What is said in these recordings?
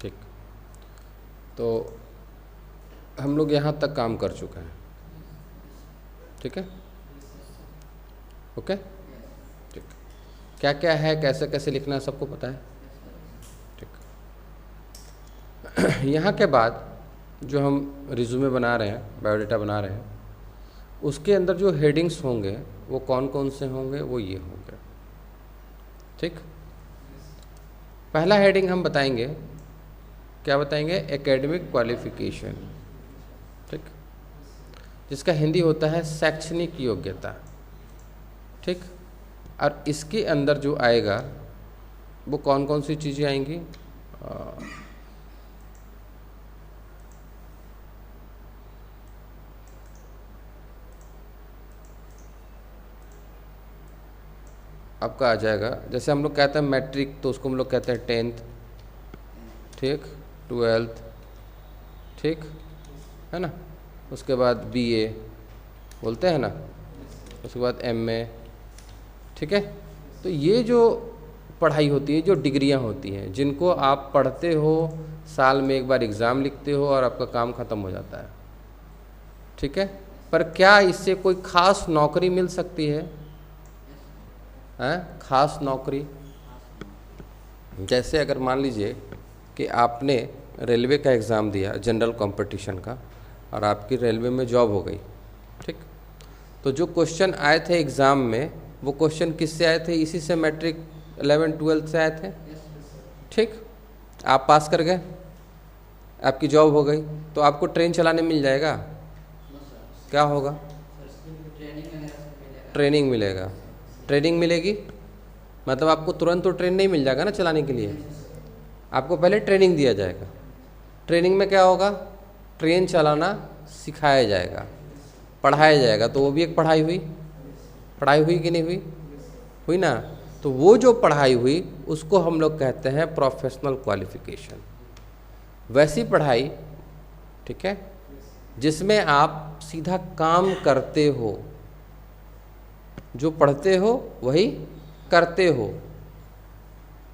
ठीक, तो हम लोग यहाँ तक काम कर चुके हैं। ठीक है, ओके, ठीक। क्या क्या है, कैसे कैसे लिखना है, सबको पता है। ठीक, यहाँ के बाद जो हम रिज्यूमे बना रहे हैं, बायोडाटा बना रहे हैं, उसके अंदर जो हेडिंग्स होंगे वो कौन कौन से होंगे, वो ये होंगे। ठीक, पहला हेडिंग हम बताएंगे, क्या बताएंगे, एकेडमिक क्वालिफिकेशन। ठीक, जिसका हिंदी होता है शैक्षणिक योग्यता। ठीक, और इसके अंदर जो आएगा वो कौन कौन सी चीज़ें आएंगी, आपका आ जाएगा, जैसे हम लोग कहते हैं मैट्रिक, तो उसको हम लोग कहते हैं 10th। ठीक, 12th, ठीक है ना, उसके बाद BA बोलते हैं ना, उसके बाद MA। ठीक है, तो ये जो पढ़ाई होती है, जो डिग्रियां होती हैं, जिनको आप पढ़ते हो, साल में एक बार एग्ज़ाम लिखते हो और आपका काम ख़त्म हो जाता है। ठीक है, पर क्या इससे कोई ख़ास नौकरी मिल सकती है? ख़ास नौकरी, जैसे अगर मान लीजिए कि आपने रेलवे का एग्ज़ाम दिया, जनरल कंपटीशन का, और आपकी रेलवे में जॉब हो गई। ठीक, तो जो क्वेश्चन आए थे एग्ज़ाम में, वो क्वेश्चन किससे आए थे? इसी से, मैट्रिक 11 12 से आए थे। ठीक, आप पास कर गए, आपकी जॉब हो गई, तो आपको ट्रेन चलाने मिल जाएगा? क्या होगा? ट्रेनिंग मिलेगा। ट्रेनिंग मिलेगी मतलब आपको तुरंत तो ट्रेन नहीं मिल जाएगा ना चलाने के लिए, आपको पहले ट्रेनिंग दिया जाएगा। ट्रेनिंग में क्या होगा? ट्रेन चलाना सिखाया जाएगा, पढ़ाया जाएगा, तो वो भी एक पढ़ाई हुई। पढ़ाई हुई कि नहीं हुई? हुई ना। तो वो जो पढ़ाई हुई उसको हम लोग कहते हैं प्रोफेशनल क्वालिफिकेशन। वैसी पढ़ाई, ठीक है, जिसमें आप सीधा काम करते हो, जो पढ़ते हो वही करते हो।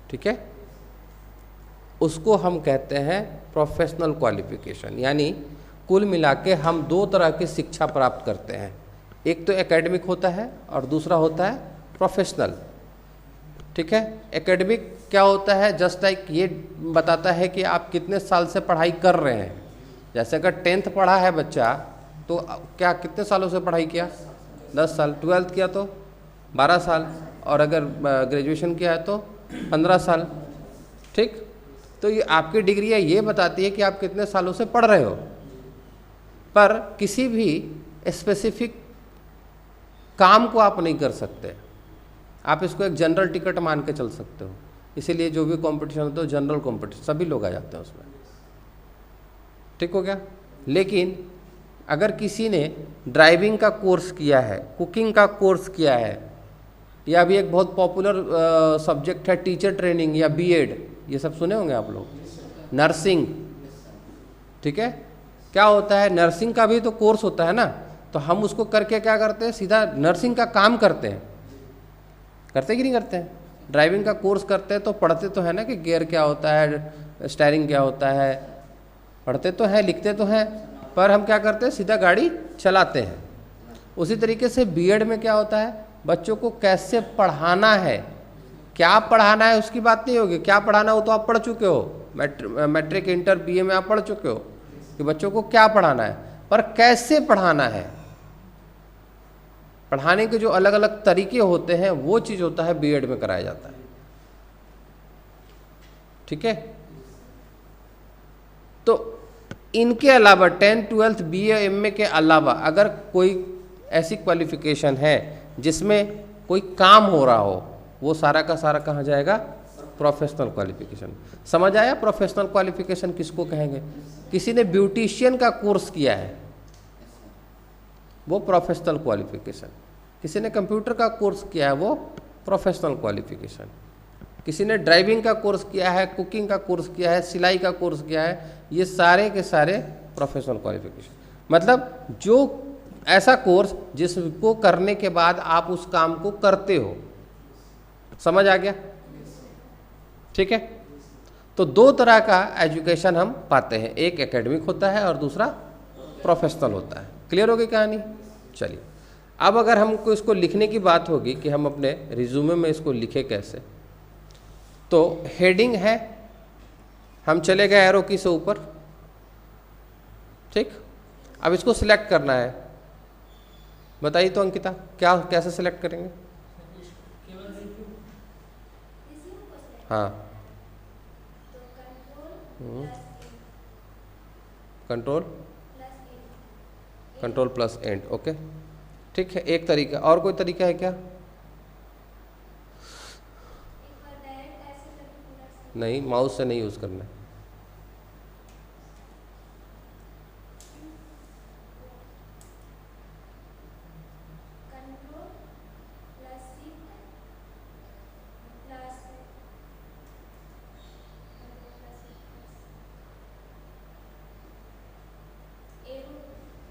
ठीक है, उसको हम कहते हैं प्रोफेशनल क्वालिफिकेशन। यानी कुल मिला के हम दो तरह की शिक्षा प्राप्त करते हैं, एक तो एकेडमिक होता है और दूसरा होता है प्रोफेशनल। ठीक है, एकेडमिक क्या होता है? जस्ट लाइक ये बताता है कि आप कितने साल से पढ़ाई कर रहे हैं। जैसे अगर 10th पढ़ा है बच्चा, तो क्या कितने सालों से पढ़ाई किया? 10 साल। 12th किया तो 12 साल, और अगर ग्रेजुएशन किया है तो 15 साल। ठीक, तो ये आपकी डिग्री है, ये बताती है कि आप कितने सालों से पढ़ रहे हो। पर किसी भी स्पेसिफिक काम को आप नहीं कर सकते, आप इसको एक जनरल टिकट मान के चल सकते हो। इसीलिए जो भी कंपटीशन होता है जनरल कंपटीशन, सभी लोग आ जाते हैं उसमें। ठीक हो गया। लेकिन अगर किसी ने ड्राइविंग का कोर्स किया है, कुकिंग का कोर्स किया है, या भी एक बहुत पॉपुलर सब्जेक्ट है टीचर ट्रेनिंग या BEd, ये सब सुने होंगे आप लोग, नर्सिंग। ठीक है, क्या होता है? नर्सिंग का भी तो कोर्स होता है ना, तो हम उसको करके क्या करते हैं? सीधा नर्सिंग का काम करते हैं। करते कि नहीं करते हैं? ड्राइविंग का कोर्स करते हैं तो पढ़ते तो है ना कि गियर क्या होता है, स्टीयरिंग क्या होता है, पढ़ते तो हैं, लिखते तो हैं, पर हम क्या करते हैं? सीधा गाड़ी चलाते हैं। उसी तरीके से BEd में क्या होता है? बच्चों को कैसे पढ़ाना है, क्या पढ़ाना है उसकी बात नहीं होगी। क्या पढ़ाना हो तो आप पढ़ चुके हो, मैट्रिक इंटर BA में आप पढ़ चुके हो कि बच्चों को क्या पढ़ाना है, पर कैसे पढ़ाना है, पढ़ाने के जो अलग अलग तरीके होते हैं, वो चीज़ होता है BEd में कराया जाता है। ठीक है, तो इनके अलावा 10th 12th BA MA के अलावा अगर कोई ऐसी क्वालिफिकेशन है जिसमें कोई काम हो रहा हो, वो सारा का सारा कहाँ जाएगा? Professional qualification. समझ आया? प्रोफेशनल क्वालिफिकेशन किसको कहेंगे? किसी ने ब्यूटिशियन का कोर्स किया है, वो प्रोफेशनल क्वालिफिकेशन। किसी ने कंप्यूटर का कोर्स किया है, वो प्रोफेशनल क्वालिफिकेशन। किसी ने ड्राइविंग का कोर्स किया है, कुकिंग का कोर्स किया है, सिलाई का कोर्स किया है, ये सारे के सारे प्रोफेशनल क्वालिफिकेशन। मतलब जो ऐसा कोर्स जिसको करने के बाद आप उस काम को करते हो। समझ आ गया? ठीक है, तो दो तरह का एजुकेशन हम पाते हैं, एक एकेडमिक होता है और दूसरा प्रोफेशनल होता है। क्लियर हो गई कहानी? चलिए, अब अगर हमको इसको लिखने की बात होगी कि हम अपने रिज्यूमे में इसको लिखे कैसे, तो हेडिंग है, हम चले गए एरो की से ऊपर, ठीक। अब इसको सिलेक्ट करना है, बताइए तो अंकिता, क्या कैसे सिलेक्ट करेंगे? हाँ, कंट्रोल प्लस एंड, ओके, ठीक है। एक तरीका, और कोई तरीका है क्या? नहीं, माउस से नहीं यूज करना है।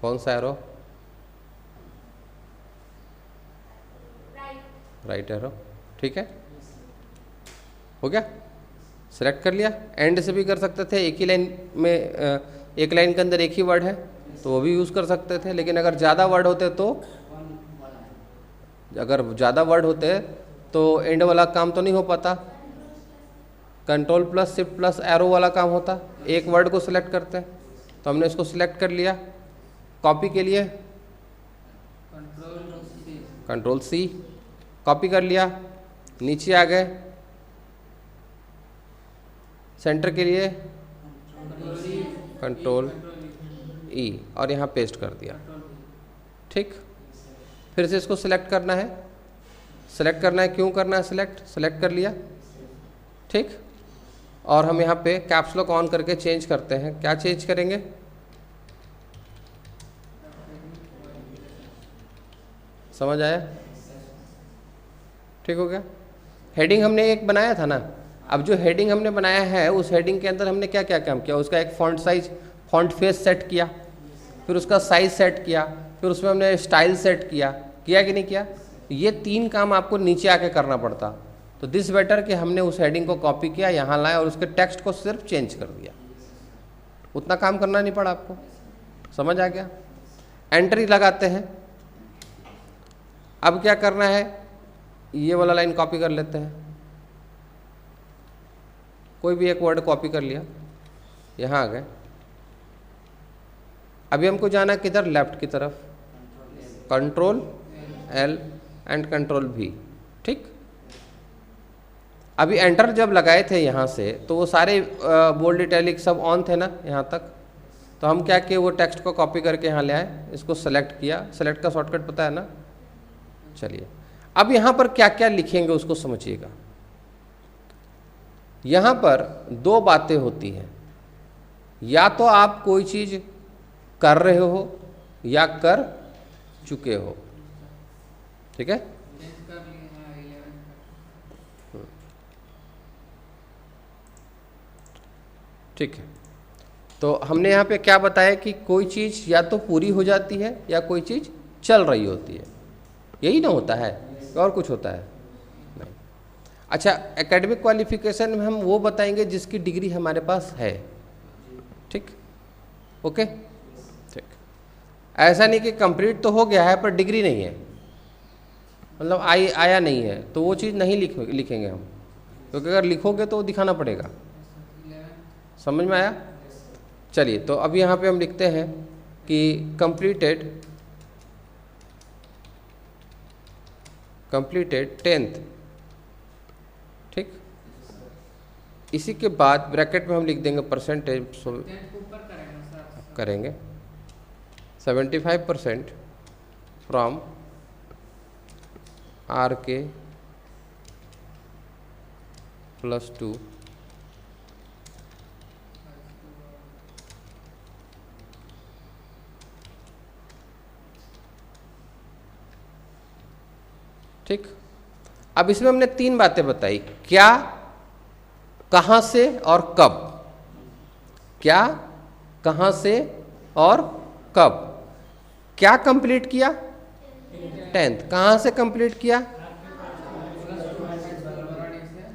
कौन सा एरो? राइट एरो, ठीक है, हो गया, सिलेक्ट कर लिया। एंड से भी कर सकते थे, एक ही लाइन में, एक लाइन के अंदर एक ही वर्ड है तो वो भी यूज़ कर सकते थे, लेकिन अगर ज़्यादा वर्ड होते तो एंड वाला काम तो नहीं हो पाता, control plus shift plus arrow वाला काम होता। एक वर्ड को सिलेक्ट करते हैं, तो हमने इसको सिलेक्ट कर लिया। कॉपी के लिए कंट्रोल सी, कॉपी कर लिया, नीचे आ गए। सेंटर के लिए कंट्रोल ई और यहाँ पेस्ट कर दिया, ठीक। फिर से इसको सिलेक्ट करना है, क्यों करना है सिलेक्ट कर लिया, ठीक। और हम यहाँ पे कैप्स लॉक ऑन करके चेंज करते हैं। क्या चेंज करेंगे? समझ आया? ठीक हो गया। हेडिंग हमने एक बनाया था ना, अब जो हेडिंग हमने बनाया है उस हेडिंग के अंदर हमने क्या क्या काम किया? उसका एक फॉन्ट फेस सेट किया, फिर उसका साइज सेट किया, फिर उसमें हमने स्टाइल सेट किया कि नहीं किया? ये 3 काम आपको नीचे आके करना पड़ता। तो दिस बेटर कि हमने उस हेडिंग को कॉपी किया, यहाँ लाए और उसके टेक्स्ट को सिर्फ चेंज कर दिया, उतना काम करना नहीं पड़ा आपको। समझ आ गया? एंट्री लगाते हैं। अब क्या करना है, ये वाला लाइन कॉपी कर लेते हैं, कोई भी एक वर्ड कॉपी कर लिया, यहाँ आ गए। अभी हमको जाना किधर? लेफ्ट की तरफ, कंट्रोल एल एंड कंट्रोल भी, ठीक। अभी एंटर जब लगाए थे यहाँ से तो वो सारे बोल्ड इटैलिक सब ऑन थे ना यहाँ तक, तो हम क्या किए, वो टेक्स्ट को कॉपी करके यहाँ ले आए, इसको सेलेक्ट किया। सेलेक्ट का शॉर्टकट पता है ना? चलिए, अब यहाँ पर क्या क्या लिखेंगे उसको समझिएगा। यहाँ पर 2 बातें होती हैं, या तो आप कोई चीज़ कर रहे हो या कर चुके हो, ठीक है। ठीक है, तो हमने यहाँ पे क्या बताया कि कोई चीज़ या तो पूरी हो जाती है या कोई चीज़ चल रही होती है, यही ना होता है, और कुछ होता है नहीं। अच्छा, एकेडमिक क्वालिफिकेशन में हम वो बताएंगे जिसकी डिग्री हमारे पास है, ठीक, ओके, ठीक। ऐसा नहीं कि कंप्लीट तो हो गया है पर डिग्री नहीं है, मतलब आया नहीं है, तो वो चीज़ नहीं लिखेंगे हम, क्योंकि अगर लिखोगे तो दिखाना पड़ेगा। समझ में आया? चलिए, तो अब यहाँ पे हम लिखते हैं कि कंप्लीटेड 10th, ठीक। इसी के बाद ब्रैकेट में हम लिख देंगे परसेंटेज, करेंगे 75% फ्रॉम RK +2 ठीक। अब इसमें हमने 3 बातें बताई, क्या, कहां से और कब। क्या, कहां से और कब। क्या कंप्लीट किया? 10th। कहां से कंप्लीट किया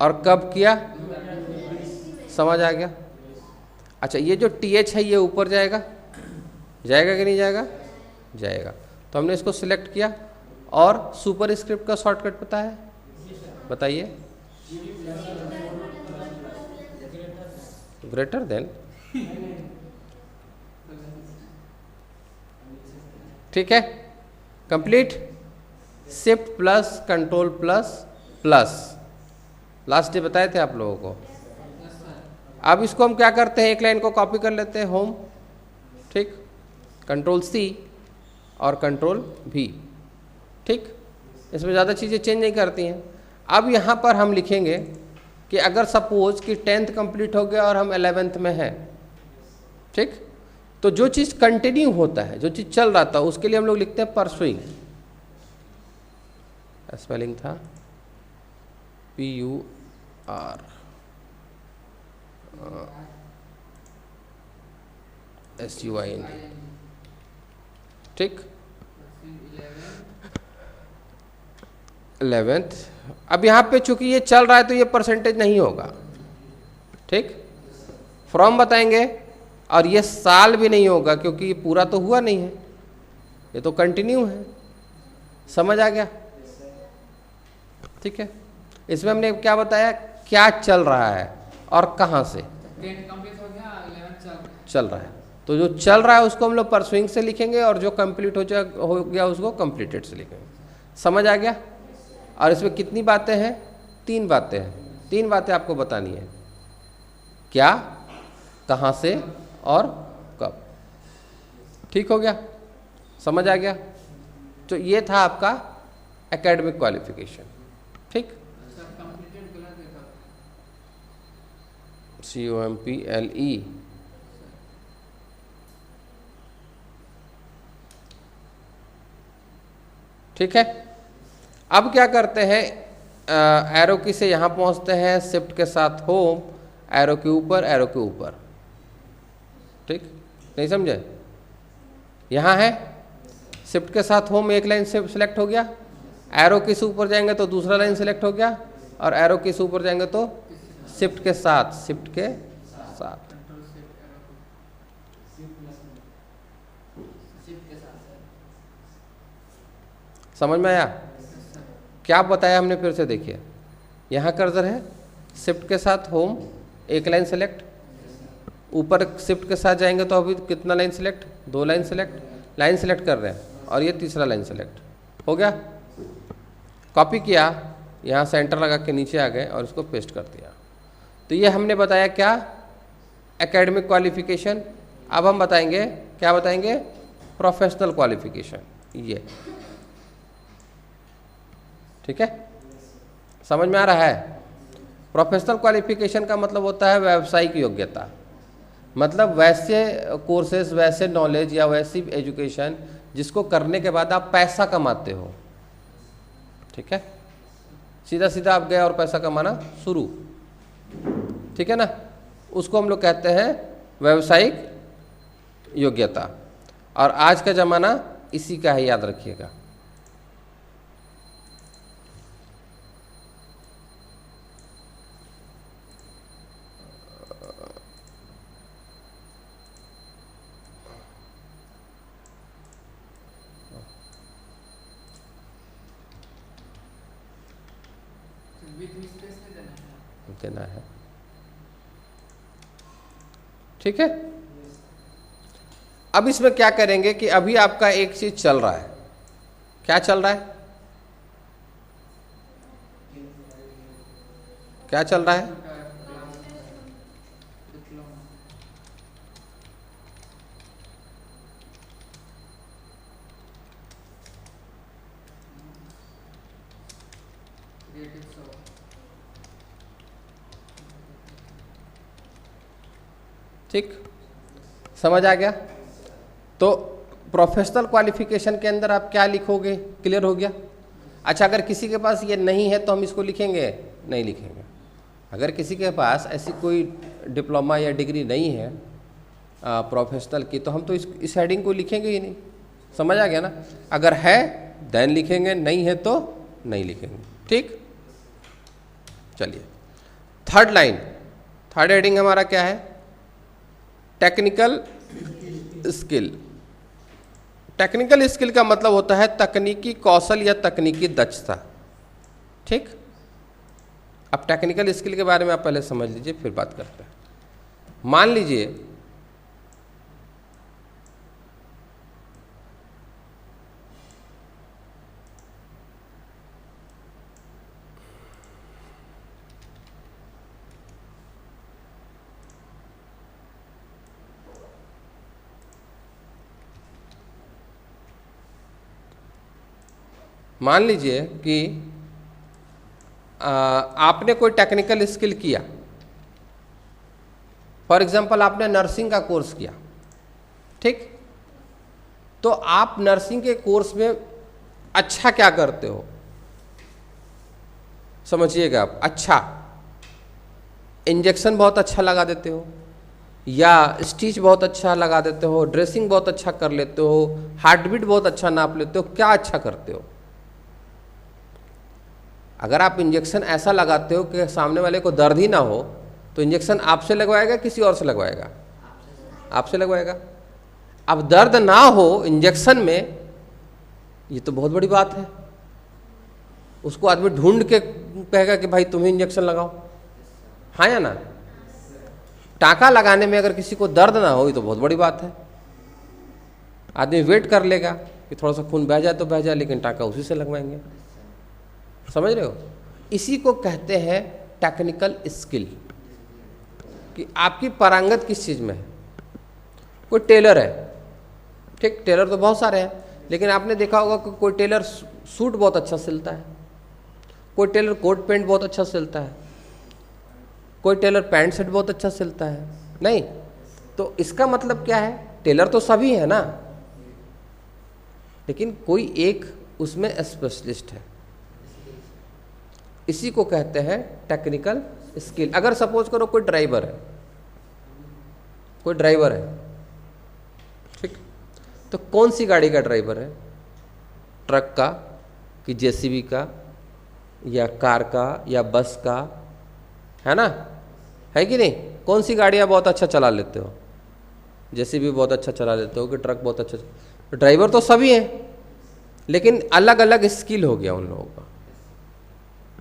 और कब किया? समझ आ गया? अच्छा, ये जो TH है ये ऊपर जाएगा, जाएगा कि नहीं जाएगा? जाएगा। तो हमने इसको सिलेक्ट किया। और सुपर स्क्रिप्ट का शॉर्टकट पता है? बताइए। ग्रेटर देन, ठीक है, complete. Shift plus control plus plus, last day बताए थे आप लोगों को। अब इसको हम क्या करते हैं, एक लाइन को कॉपी कर लेते हैं, होम, ठीक, कंट्रोल C और कंट्रोल V, ठीक, इसमें ज़्यादा चीज़ें चेंज नहीं करती हैं। अब यहाँ पर हम लिखेंगे कि अगर सपोज कि 10th कंप्लीट हो गया और हम 11th में हैं, ठीक, तो जो चीज़ कंटिन्यू होता है, जो चीज़ चल रहा था, उसके लिए हम लोग लिखते हैं परसुइंग। स्पेलिंग था PUR SUIN, ठीक, 11th। अब यहाँ पे चूंकि ये चल रहा है तो ये परसेंटेज नहीं होगा, ठीक, फ्रॉम बताएंगे, और ये साल भी नहीं होगा क्योंकि ये पूरा तो हुआ नहीं है, ये तो कंटिन्यू है। समझ आ गया? ठीक है, इसमें हमने क्या बताया, क्या चल रहा है और कहाँ से चल रहा है। तो जो चल रहा है उसको हम लोग परसुइंग से लिखेंगे और जो कंप्लीट हो गया उसको कंप्लीटेड से लिखेंगे। समझ आ गया? और इसमें कितनी बातें हैं? 3 बातें हैं। 3 बातें आपको बतानी है, क्या, कहाँ से और कब। ठीक हो गया? समझ आ गया? तो ये था आपका एकेडमिक क्वालिफिकेशन। ठीक, COMPLE। ठीक है, अब क्या करते हैं, एरो की से यहाँ पहुँचते हैं, शिफ्ट के साथ होम, एरो के ऊपर, एरो के ऊपर। ठीक, नहीं समझे? यहाँ है शिफ्ट के साथ होम, एक लाइन से सिलेक्ट हो गया, एरो के से ऊपर जाएंगे तो दूसरा लाइन सिलेक्ट हो गया, और एरो के से ऊपर जाएंगे तो शिफ्ट के साथ, शिफ्ट के साथ। समझ में आया? क्या बताया हमने, फिर से देखिए, यहाँ कर्सर है, शिफ्ट के साथ होम, एक लाइन सेलेक्ट, ऊपर शिफ्ट के साथ जाएंगे तो अभी कितना line select, 2 line select, line select कर रहे हैं, और ये तीसरा लाइन सेलेक्ट हो गया। कॉपी किया, यहाँ सेंटर लगा के नीचे आ गए और इसको पेस्ट कर दिया। तो ये हमने बताया क्या, एकेडमिक क्वालिफिकेशन। अब हम बताएंगे, क्या बताएंगे, प्रोफेशनल क्वालिफिकेशन। ये ठीक है, समझ में आ रहा है? प्रोफेशनल क्वालिफिकेशन का मतलब होता है व्यावसायिक योग्यता, मतलब वैसे कोर्सेज, वैसे नॉलेज या वैसी एजुकेशन जिसको करने के बाद आप पैसा कमाते हो। ठीक है, सीधा सीधा आप गए और पैसा कमाना शुरू, ठीक है ना, उसको हम लोग कहते हैं व्यावसायिक योग्यता। और आज का ज़माना इसी का है, याद रखिएगा। देना है, ठीक है। अब इसमें क्या करेंगे कि अभी आपका एक चीज चल रहा है, क्या चल रहा है, क्या चल रहा है, ठीक, समझ आ गया? तो प्रोफेशनल क्वालिफिकेशन के अंदर आप क्या लिखोगे, क्लियर हो गया? अच्छा, अगर किसी के पास ये नहीं है तो हम इसको लिखेंगे? नहीं लिखेंगे। अगर किसी के पास ऐसी कोई डिप्लोमा या डिग्री नहीं है प्रोफेशनल की, तो हम तो इस हेडिंग को लिखेंगे ही नहीं। समझ आ गया ना? अगर है देन लिखेंगे, नहीं है तो नहीं लिखेंगे। ठीक, चलिए थर्ड थर्ड हेडिंग हमारा क्या है? Technical skill. टेक्निकल स्किल का मतलब होता है तकनीकी कौशल या तकनीकी दक्षता। ठीक, अब टेक्निकल स्किल के बारे में आप पहले समझ लीजिए, फिर बात करते हैं। मान लीजिए कि आपने कोई टेक्निकल स्किल किया। फॉर एग्जांपल आपने नर्सिंग का कोर्स किया, ठीक, तो आप नर्सिंग के कोर्स में अच्छा क्या करते हो समझिएगा आप। अच्छा, इंजेक्शन बहुत अच्छा लगा देते हो, या स्टिच बहुत अच्छा लगा देते हो, ड्रेसिंग बहुत अच्छा कर लेते हो, हार्ट बीट बहुत अच्छा नाप लेते हो, क्या अच्छा करते हो? अगर आप इंजेक्शन ऐसा लगाते हो कि सामने वाले को दर्द ही ना हो, तो इंजेक्शन आपसे लगवाएगा किसी और से लगवाएगा? आपसे लगवाएगा। अब दर्द ना हो इंजेक्शन में, ये तो बहुत बड़ी बात है। उसको आदमी ढूंढ के कहेगा कि भाई तुम ही इंजेक्शन लगाओ, हाँ या ना? टाँका लगाने में अगर किसी को दर्द ना हो, ये तो बहुत बड़ी बात है। आदमी वेट कर लेगा कि थोड़ा सा खून बह जाए तो बह जाए, लेकिन टाँका उसी से लगवाएंगे। समझ रहे हो? इसी को कहते हैं टेक्निकल स्किल, कि आपकी पारंगत किस चीज़ में है। कोई टेलर है, ठीक, टेलर तो बहुत सारे हैं, लेकिन आपने देखा होगा कि कोई टेलर सूट बहुत अच्छा सिलता है, कोई टेलर कोट पैंट बहुत अच्छा सिलता है, कोई टेलर पैंट शर्ट बहुत अच्छा सिलता है। नहीं, तो इसका मतलब क्या है? टेलर तो सभी है ना, लेकिन कोई एक उसमें स्पेशलिस्ट है। इसी को कहते हैं टेक्निकल स्किल। अगर सपोज करो कोई ड्राइवर है, ठीक, तो कौन सी गाड़ी का ड्राइवर है? ट्रक का, कि जेसीबी का, या कार का, या बस का, है ना? है कि नहीं? कौन सी गाड़ियाँ बहुत अच्छा चला लेते हो? जेसीबी बहुत अच्छा चला लेते हो कि ट्रक बहुत अच्छा? तो ड्राइवर तो सभी हैं, लेकिन अलग अलग स्किल हो गया उन लोगों का,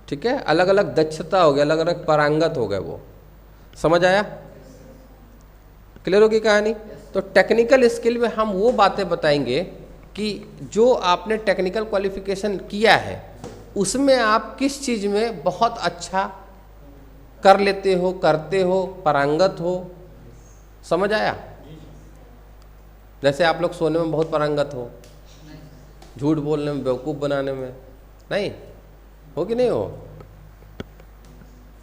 ठीक है, अलग अलग दक्षता हो गया, अलग अलग पारंगत हो गए। वो समझ आया? क्लियर होगी कहानी? तो टेक्निकल स्किल में हम वो बातें बताएंगे कि जो आपने टेक्निकल क्वालिफिकेशन किया है उसमें आप किस चीज़ में बहुत अच्छा कर लेते हो, करते हो, पारंगत हो। समझ आया? जैसे आप लोग सोने में बहुत पारंगत हो, झूठ बोलने में, बेवकूफ़ बनाने में, नहीं हो कि नहीं हो?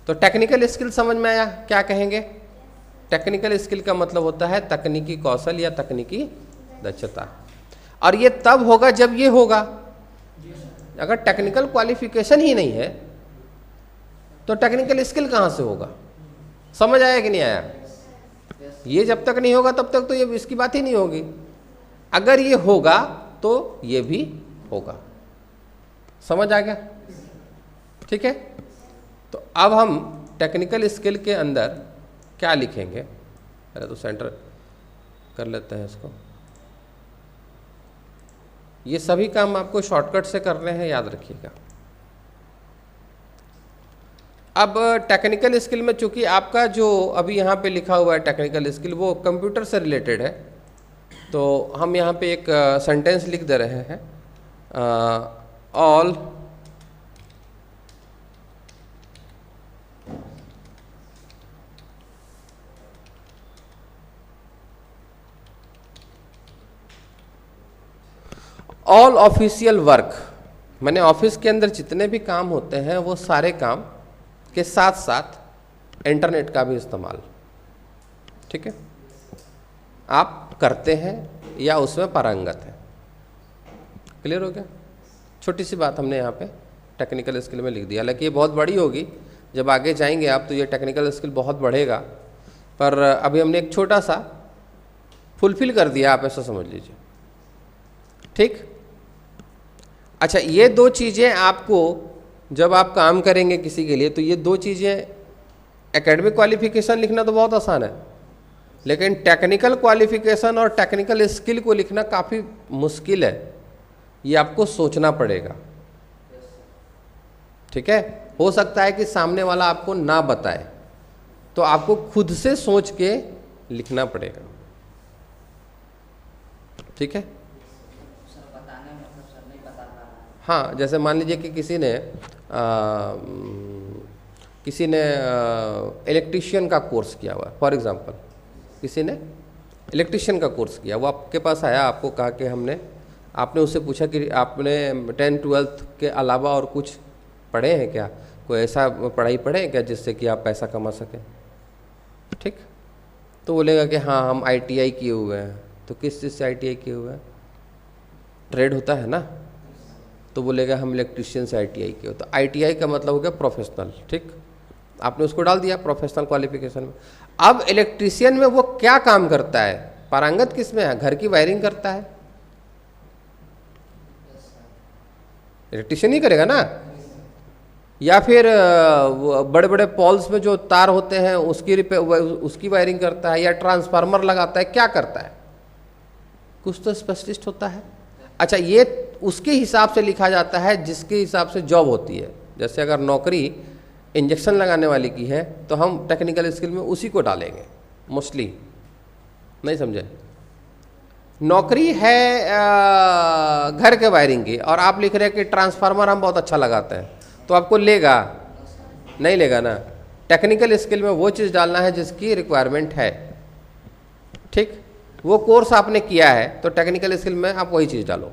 तो टेक्निकल स्किल समझ में आया? क्या कहेंगे? टेक्निकल स्किल का मतलब होता है तकनीकी कौशल या तकनीकी दक्षता। और ये तब होगा जब ये होगा। अगर टेक्निकल क्वालिफिकेशन ही नहीं है तो टेक्निकल स्किल कहाँ से होगा? समझ आया कि नहीं आया? ये जब तक नहीं होगा तब तक तो ये इसकी बात ही नहीं होगी। अगर ये होगा तो ये भी होगा। समझ आ गया? ठीक है, तो अब हम टेक्निकल स्किल के अंदर क्या लिखेंगे? पहले तो सेंटर कर लेते हैं इसको। ये सभी काम आपको शॉर्टकट से करने हैं, याद रखिएगा। अब टेक्निकल स्किल में चूंकि आपका जो अभी यहाँ पे लिखा हुआ है टेक्निकल स्किल वो कंप्यूटर से रिलेटेड है, तो हम यहाँ पे एक सेंटेंस लिख दे रहे हैं, ऑल ऑफिशियल वर्क, मैंने ऑफिस के अंदर जितने भी काम होते हैं वो सारे काम के साथ साथ इंटरनेट का भी इस्तेमाल, ठीक है, आप करते हैं या उसमें पारंगत है। क्लियर हो गया? छोटी सी बात हमने यहाँ पे टेक्निकल स्किल में लिख दिया। हालांकि ये बहुत बड़ी होगी, जब आगे जाएंगे आप तो ये टेक्निकल स्किल बहुत बढ़ेगा, पर अभी हमने एक छोटा सा फुलफिल कर दिया, आप ऐसा समझ लीजिए। ठीक, अच्छा, ये दो चीज़ें आपको जब आप काम करेंगे किसी के लिए, तो ये दो चीज़ें एकेडमिक क्वालिफिकेशन लिखना तो बहुत आसान है, लेकिन टेक्निकल क्वालिफिकेशन और टेक्निकल स्किल को लिखना काफ़ी मुश्किल है, ये आपको सोचना पड़ेगा। ठीक है, हो सकता है कि सामने वाला आपको ना बताए, तो आपको खुद से सोच के लिखना पड़ेगा। ठीक है, हाँ, जैसे मान लीजिए कि किसी ने इलेक्ट्रीशियन का कोर्स किया हुआ, फॉर एग्जांपल किसी ने इलेक्ट्रीशियन का कोर्स किया, वो आपके पास आया, आपको कहा कि आपने उससे पूछा कि आपने 10-12 के अलावा और कुछ पढ़े हैं क्या, कोई ऐसा पढ़ाई पढ़े हैं क्या जिससे कि आप पैसा कमा सकें। ठीक, तो बोलेगा कि हाँ हम ITI किए हुए हैं। तो किस चीज़ से ITI किए हुए हैं? ट्रेड होता है ना, तो बोलेगा हम इलेक्ट्रीशियन से ITI किए हो। तो ITI का मतलब हो गया प्रोफेशनल। ठीक, आपने उसको डाल दिया प्रोफेशनल क्वालिफिकेशन में। अब इलेक्ट्रीशियन में वो क्या काम करता है, पारंगत किस में है? घर की वायरिंग करता है, इलेक्ट्रीशियन ही करेगा ना। या फिर बड़े बड़े पॉल्स में जो तार होते हैं उसकी वायरिंग करता है, या ट्रांसफार्मर लगाता है, क्या करता है? कुछ तो स्पेशलिस्ट होता है। अच्छा, ये उसके हिसाब से लिखा जाता है जिसके हिसाब से जॉब होती है। जैसे अगर नौकरी इंजेक्शन लगाने वाली की है तो हम टेक्निकल स्किल में उसी को डालेंगे मोस्टली। नहीं समझे? नौकरी है घर के वायरिंग की, और आप लिख रहे हैं कि ट्रांसफार्मर हम बहुत अच्छा लगाते हैं, तो आपको लेगा? नहीं लेगा ना। टेक्निकल स्किल में वो चीज़ डालना है जिसकी रिक्वायरमेंट है। ठीक, वो कोर्स आपने किया है तो टेक्निकल स्किल में आप वही चीज़ डालो।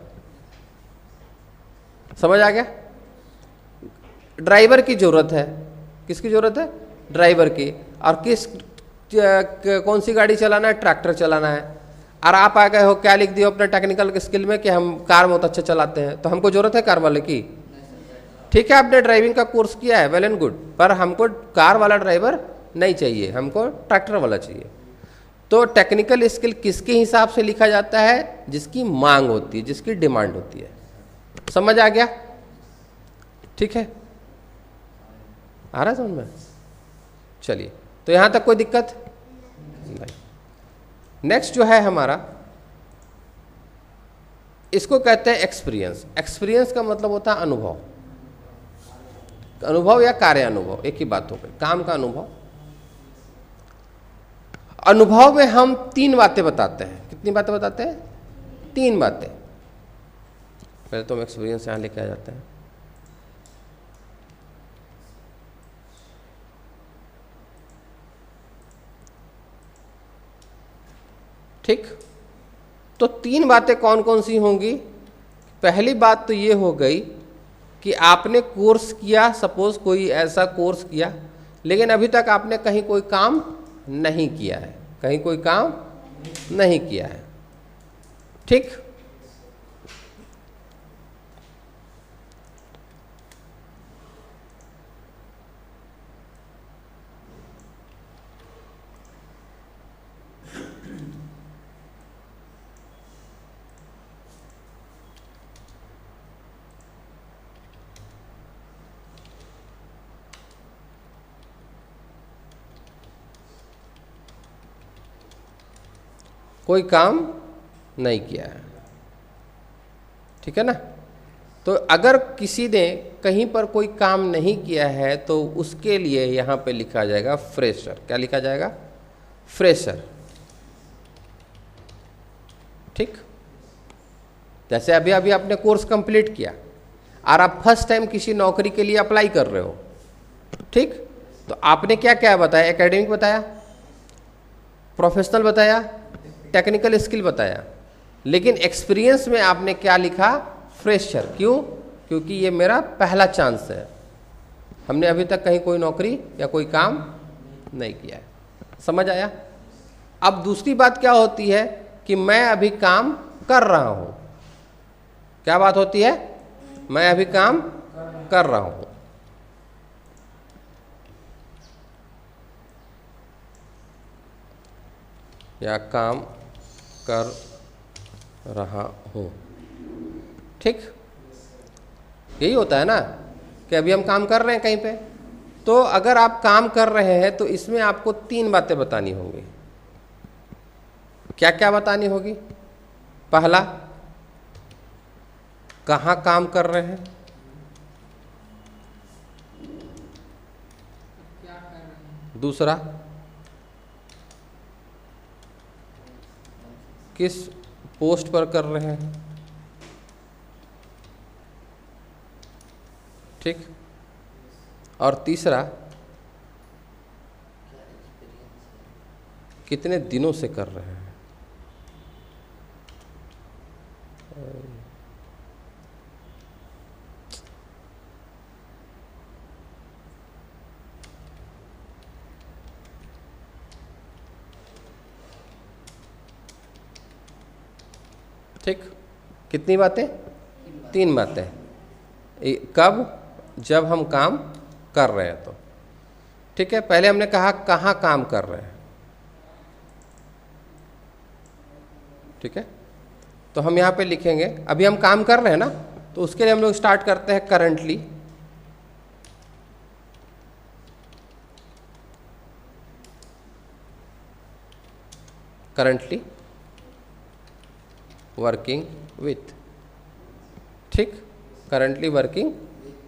समझ आ गया? ड्राइवर की ज़रूरत है, किसकी ज़रूरत है? ड्राइवर की। और कौन सी गाड़ी चलाना है? ट्रैक्टर चलाना है। और आप आ गए हो, क्या लिख दियो अपने टेक्निकल स्किल में कि हम कार बहुत अच्छे चलाते हैं, तो हमको ज़रूरत है कार वाले की। ठीक है, आपने ड्राइविंग का कोर्स किया है, वेल एंड गुड, पर हमको कार वाला ड्राइवर नहीं चाहिए, हमको ट्रैक्टर वाला चाहिए। तो टेक्निकल स्किल किसके हिसाब से लिखा जाता है? जिसकी मांग होती है, जिसकी डिमांड होती है। समझ आ गया? ठीक है, आ रहा है समझ में? चलिए, तो यहां तक कोई दिक्कत नहीं। नेक्स्ट जो है हमारा, इसको कहते हैं एक्सपीरियंस। एक्सपीरियंस का मतलब होता है अनुभव। अनुभव या कार्य अनुभव, एक ही बात हो गई, काम का अनुभव। अनुभव में हम 3 बातें बताते हैं। कितनी बातें बताते हैं? 3 बातें। पहले तो हम एक्सपीरियंस यहां लेके आ जाते हैं। ठीक, तो 3 बातें कौन कौन सी होंगी? पहली बात तो ये हो गई कि आपने कोर्स किया, सपोज कोई ऐसा कोर्स किया, लेकिन अभी तक आपने कहीं कोई काम नहीं किया है, कहीं कोई काम नहीं किया है। ठीक, कोई काम नहीं किया है। ठीक है ना? तो अगर किसी ने कहीं पर कोई काम नहीं किया है तो उसके लिए यहां पे लिखा जाएगा फ्रेशर। क्या लिखा जाएगा? फ्रेशर। ठीक, जैसे अभी अभी आपने कोर्स कंप्लीट किया और आप फर्स्ट टाइम किसी नौकरी के लिए अप्लाई कर रहे हो। ठीक, तो आपने क्या क्या बताया? एकेडमिक बताया, प्रोफेशनल बताया, टेक्निकल स्किल बताया, लेकिन एक्सपीरियंस में आपने क्या लिखा? फ्रेशर। क्यों? क्योंकि ये मेरा पहला चांस है, हमने अभी तक कहीं कोई नौकरी या कोई काम नहीं किया है। समझ आया? अब दूसरी बात क्या होती है कि मैं अभी काम कर रहा हूं। क्या बात होती है? मैं अभी काम कर रहा हूं। या काम कर रहा हूं। ठीक, यही होता है ना कि अभी हम काम कर रहे हैं कहीं पे, तो अगर आप काम कर रहे हैं तो इसमें आपको 3 बातें बतानी होंगी। क्या क्या बतानी होगी? पहला, कहाँ काम कर रहे हैं, दूसरा किस पोस्ट पर कर रहे हैं, ठीक, और तीसरा कितने दिनों से कर रहे हैं। ठीक, कितनी बातें? 3 बातें। कब? जब हम काम कर रहे हैं तो। ठीक है, पहले हमने कहा कहाँ काम कर रहे हैं। ठीक है, तो हम यहाँ पे लिखेंगे, अभी हम काम कर रहे हैं ना, तो उसके लिए हम लोग स्टार्ट करते हैं करंटली। करंटली वर्किंग विथ, ठीक, currently working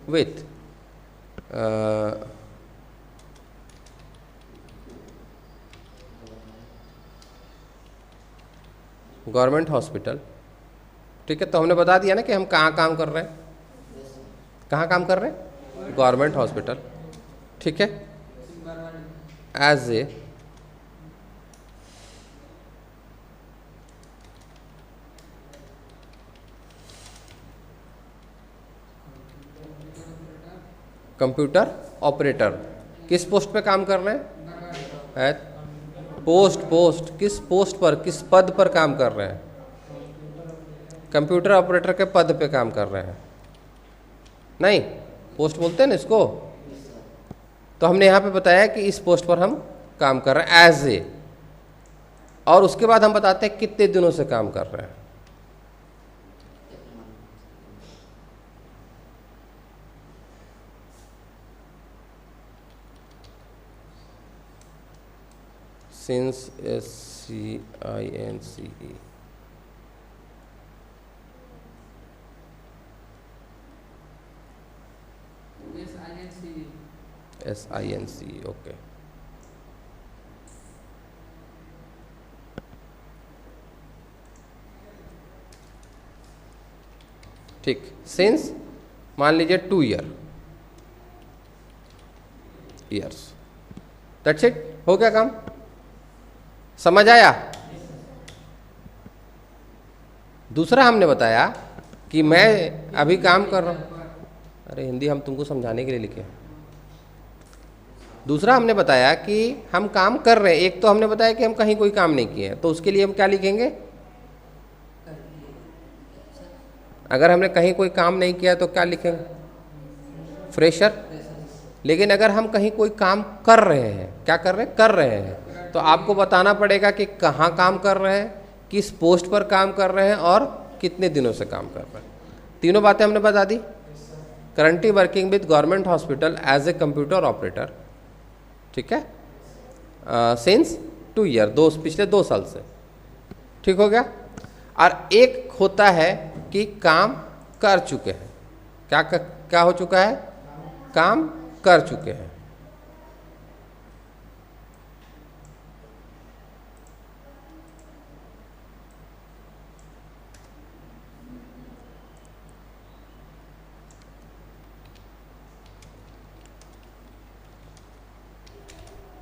with government hospital. ठीक है, तो हमने बता दिया ना कि हम कहाँ काम कर रहे हैं, कहाँ काम कर रहे हैं, गवर्नमेंट हॉस्पिटल। ठीक है, एज ए कंप्यूटर ऑपरेटर। किस पोस्ट पे काम कर रहे हैं? पोस्ट किस पोस्ट पर, किस पद पर काम कर रहे हैं? कंप्यूटर ऑपरेटर के पद पे काम कर रहे हैं। नहीं, पोस्ट बोलते हैं ना इसको। तो हमने यहाँ पे बताया कि इस पोस्ट पर हम काम कर रहे हैं एज ए, और उसके बाद हम बताते हैं कितने दिनों से काम कर रहे हैं। Since, SCINCE, SINCE, okay. ठीक, सिंस मान लीजिए 2 ईयर्स, दैट्स इट, हो गया काम। समझ आया? दूसरा हमने बताया कि मैं अभी काम कर रहा हूं, अरे हिंदी हम तुमको समझाने के लिए लिखे। दूसरा हमने बताया कि हम काम कर रहे हैं। एक तो हमने बताया कि हम कहीं कोई काम नहीं किए हैं, तो उसके लिए हम क्या लिखेंगे? अगर हमने कहीं कोई काम नहीं किया तो क्या लिखेंगे? फ्रेशर। लेकिन अगर हम कहीं कोई काम कर रहे हैं, क्या कर रहे हैं? कर रहे हैं, तो आपको बताना पड़ेगा कि कहाँ काम कर रहे हैं, किस पोस्ट पर काम कर रहे हैं और कितने दिनों से काम कर रहे हैं। तीनों बातें हमने बता दी। Currently working with government hospital as a computer operator, ठीक है, सिंस 2 ईयर, पिछले 2 साल से। ठीक हो गया। और एक होता है कि काम कर चुके हैं। क्या हो चुका है? काम कर चुके हैं।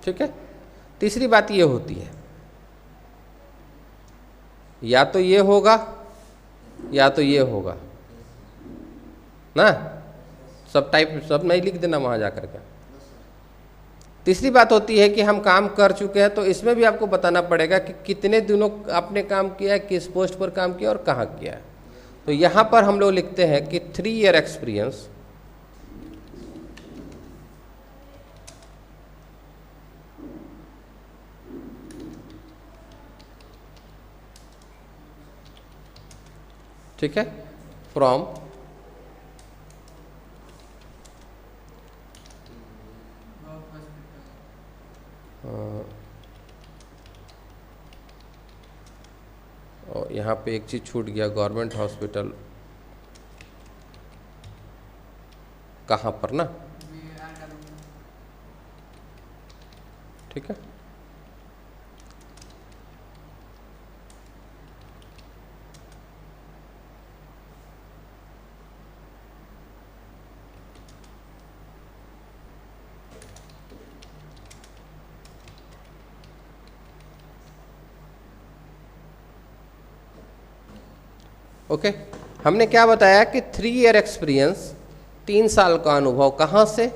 ठीक है, तीसरी बात ये होती है, या तो ये होगा या तो ये होगा ना, सब टाइप सब नहीं लिख देना वहां जाकर के। तीसरी बात होती है कि हम काम कर चुके हैं, तो इसमें भी आपको बताना पड़ेगा कि कितने दिनों आपने काम किया है, किस पोस्ट पर काम किया और कहाँ किया है। तो यहाँ पर हम लोग लिखते हैं कि 3 ईयर एक्सपीरियंस ठीक है, फ्रॉम और यहाँ पे एक चीज़ छूट गया, गवर्नमेंट हॉस्पिटल कहाँ पर ना, ठीक है। ओके हमने क्या बताया कि 3 ईयर एक्सपीरियंस, 3 साल का अनुभव, कहाँ से?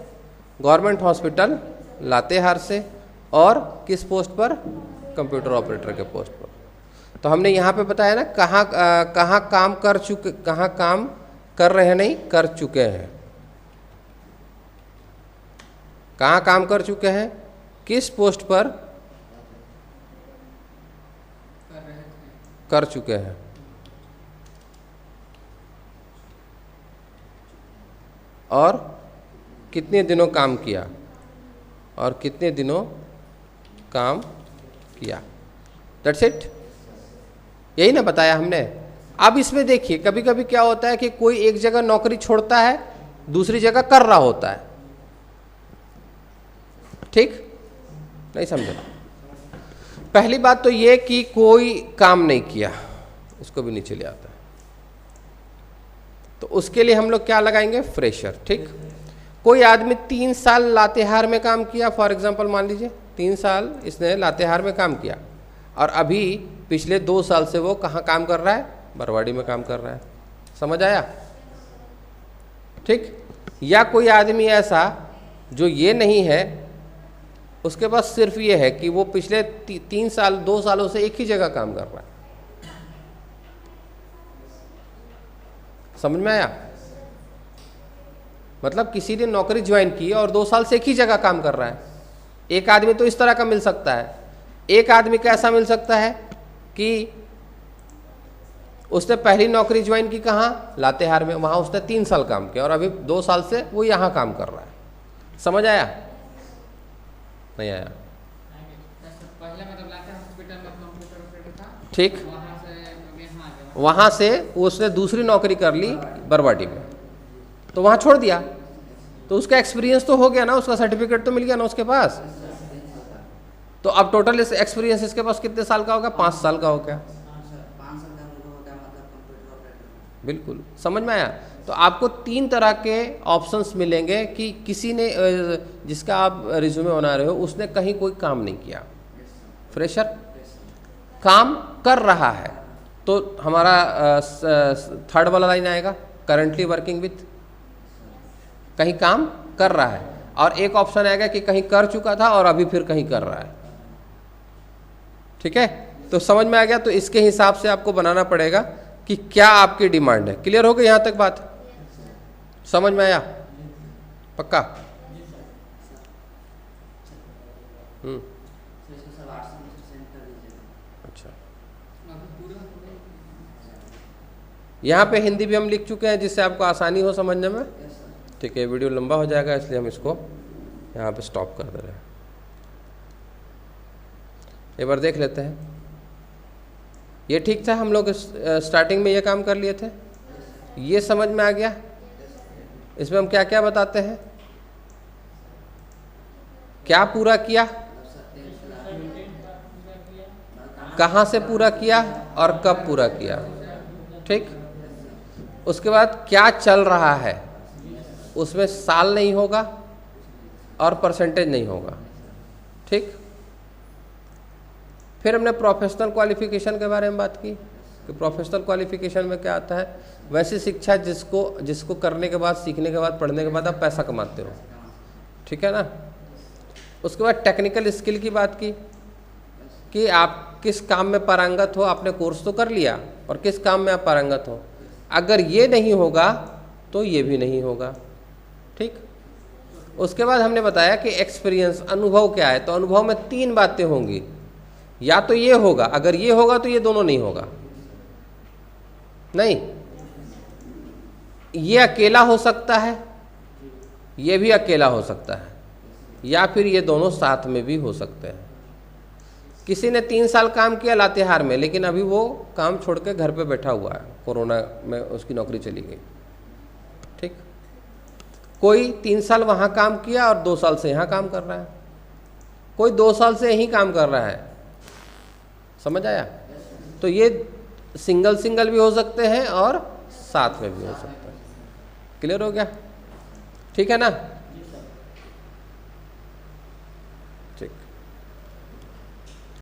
गवर्नमेंट हॉस्पिटल लातेहार से, और किस पोस्ट पर? कंप्यूटर ऑपरेटर के पोस्ट पर। तो हमने यहाँ पे बताया ना कहाँ काम कर चुके, कहाँ काम कर रहे हैं, नहीं कर चुके हैं, कहाँ काम कर चुके हैं, किस पोस्ट पर कर चुके हैं, और कितने दिनों काम किया, और कितने दिनों काम किया। दैट्स इट, यही ना बताया हमने। अब इसमें देखिए कभी कभी क्या होता है कि कोई एक जगह नौकरी छोड़ता है, दूसरी जगह कर रहा होता है, ठीक नहीं समझे? पहली बात तो ये कि कोई काम नहीं किया, इसको भी नीचे ले आता है, तो उसके लिए हम लोग क्या लगाएंगे? फ्रेशर, ठीक। कोई आदमी 3 साल लातेहार में काम किया, फॉर एग्जांपल मान लीजिए 3 साल इसने लातेहार में काम किया, और अभी पिछले 2 साल से वो कहाँ काम कर रहा है? बरवाड़ी में काम कर रहा है। समझ आया? ठीक। या कोई आदमी ऐसा जो ये नहीं है, उसके पास सिर्फ ये है कि वो पिछले 3 साल 2 सालों से एक ही जगह काम कर रहा है। समझ में आया? मतलब किसी ने नौकरी ज्वाइन की और 2 साल से एक ही जगह काम कर रहा है। एक आदमी तो इस तरह का मिल सकता है, एक आदमी का ऐसा मिल सकता है कि उसने पहली नौकरी ज्वाइन की कहाँ? लातेहार में, वहाँ उसने 3 साल काम किया और अभी 2 साल से वो यहाँ काम कर रहा है। समझ आया? नहीं आया? ठीक। वहाँ से उसने दूसरी नौकरी कर ली बरवाटी में, तो वहाँ छोड़ दिया, तो उसका एक्सपीरियंस तो हो गया ना, उसका सर्टिफिकेट तो मिल गया ना उसके पास। तो अब टोटल एक्सपीरियंस इसके पास कितने साल का होगा? 5 साल का हो गया। बिल्कुल समझ में आया? तो आपको 3 तरह के ऑप्शंस मिलेंगे कि किसी ने जिसका आप रिज्यूमे बना रहे हो उसने कहीं कोई काम नहीं किया, फ्रेशर काम कर रहा है, तो हमारा 3rd वाला लाइन आएगा, करंटली वर्किंग विथ, कहीं काम कर रहा है। और एक ऑप्शन आएगा कि कहीं कर चुका था और अभी फिर कहीं कर रहा है। ठीक है, तो समझ में आ गया? तो इसके हिसाब से आपको बनाना पड़ेगा कि क्या आपकी डिमांड है। क्लियर हो गई यहाँ तक बात? समझ में आया? पक्का? अच्छा, यहाँ पे हिंदी भी हम लिख चुके हैं जिससे आपको आसानी हो समझने में। ठीक है, वीडियो लंबा हो जाएगा इसलिए हम इसको यहाँ पे स्टॉप कर दे रहे हैं। एक बार देख लेते हैं। ये ठीक था, हम लोग स्टार्टिंग में ये काम कर लिए थे, ये समझ में आ गया। इसमें हम क्या क्या बताते हैं, क्या पूरा किया, कहाँ से पूरा किया और कब पूरा किया। ठीक, उसके बाद क्या चल रहा है, उसमें साल नहीं होगा और परसेंटेज नहीं होगा। ठीक, फिर हमने प्रोफेशनल क्वालिफिकेशन के बारे में बात की कि प्रोफेशनल क्वालिफिकेशन में क्या आता है, वैसी शिक्षा जिसको करने के बाद, सीखने के बाद, पढ़ने के बाद आप पैसा कमाते हो। ठीक है ना। उसके बाद टेक्निकल स्किल की बात की कि आप किस काम में पारंगत हो, आपने कोर्स तो कर लिया और किस काम में आप पारंगत हो। अगर ये नहीं होगा तो ये भी नहीं होगा। ठीक, उसके बाद हमने बताया कि एक्सपीरियंस, अनुभव क्या है। तो अनुभव में 3 बातें होंगी, या तो ये होगा, अगर ये होगा तो ये दोनों नहीं होगा, नहीं, ये अकेला हो सकता है, ये भी अकेला हो सकता है, या फिर ये दोनों साथ में भी हो सकते हैं। किसी ने 3 साल काम किया लातेहार में, लेकिन अभी वो काम छोड़ के घर पे बैठा हुआ है, कोरोना में उसकी नौकरी चली गई। ठीक, कोई 3 साल वहाँ काम किया और 2 साल से यहाँ काम कर रहा है, कोई 2 साल से यहीं काम कर रहा है। समझ आया? तो ये सिंगल सिंगल भी हो सकते हैं और साथ में भी हो सकते हैं। क्लियर हो गया? ठीक है ना?